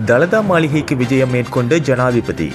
தலதா மாளிகைக்கு விஜயம் மேற்கொண்ட ஜனாதிபதி.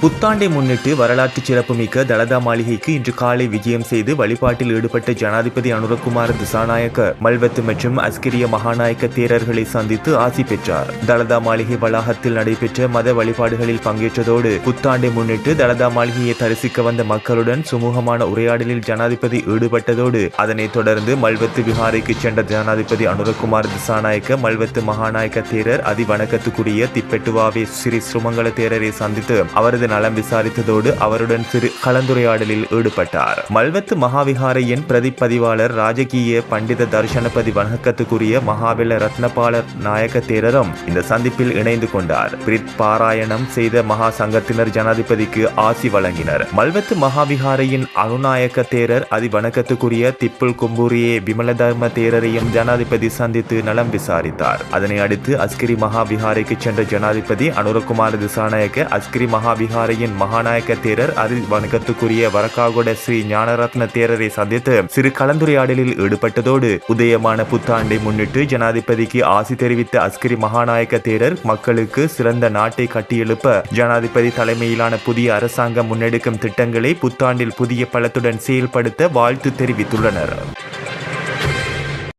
புத்தாண்டை முன்னிட்டு வரலாற்று சிறப்புமிக்க தலதா மாளிகைக்கு இன்று காலை விஜயம் செய்து வழிபாட்டில் ஈடுபட்ட ஜனாதிபதி அனுரகுமார திசாநாயக்க மல்வத்து மற்றும் அஸ்கிரிய மகாநாயக்க தேரர்களை சந்தித்து ஆசி பெற்றார். தலதா மாளிகை வளாகத்தில் நடைபெற்ற மத வழிபாடுகளில் பங்கேற்றதோடு புத்தாண்டை முன்னிட்டு தலதா மாளிகையை தரிசிக்க வந்த மக்களுடன் சுமூகமான உரையாடலில் ஜனாதிபதி ஈடுபட்டதோடு அதனைத் தொடர்ந்து மல்வத்து விஹாரைக்கு சென்ற ஜனாதிபதி அனுரகுமார திசாநாயக்க மல்வத்து மகாநாயக்க தேரர் அதிவணக்கத்துக்குரிய திப்பெட்டுவாவே ஸ்ரீ சுமங்கல தேரரை சந்தித்து அவரது நலம் விசாரித்ததோடு அவருடன் சிறு கலந்துரையாடலில் ஈடுபட்டார். மல்வத்து மகாவிஹாரையின் பிரதிப்பதிவாளர் ராஜகீய பண்டித தர்ஷனபதி வணக்கத்துக்குரிய மகாபல ரத்னபால நாயக்க தேரரும் இந்த சந்திப்பில் இணைந்து கொண்டார். பிரித் பாராயணம் செய்த மகா சங்கத்தினர் ஜனாதிபதிக்கு ஆசி வழங்கினர். மல்வத்து மகாவிஹாரையின் அனுநாயக்க தேரர் அதிவணக்கத்துக்குரிய திப்புல் கும்பூரியே விமலதர்ம தேரரையும் ஜனாதிபதி சந்தித்து நலம் விசாரித்தார். அதனை அடுத்து அஸ்கிரி மகாவிஹாரைக்கு சென்ற ஜனாதிபதி அனுரகுமார திசாநாயக்க அஸ்கிரி மகாவிஹாரையின் மகாநாயக்க தேரர் வணக்கத்துக்குரிய வரக்காகுட ஸ்ரீ ஞானரத்ன தேரரை சந்தித்து சிறு கலந்துரையாடலில் ஈடுபட்டதோடு உதயமான புத்தாண்டை முன்னிட்டு ஜனாதிபதிக்கு ஆசி தெரிவித்த அஸ்கிரி மகாநாயக்க தேரர் மக்களுக்கு சிறந்த நாட்டை கட்டியெழுப்ப ஜனாதிபதி தலைமையிலான புதிய அரசாங்கம் முன்னெடுக்கும் திட்டங்களை புத்தாண்டில் புதிய பலத்துடன் செயல்படுத்த வாழ்த்து தெரிவித்துள்ளனர்.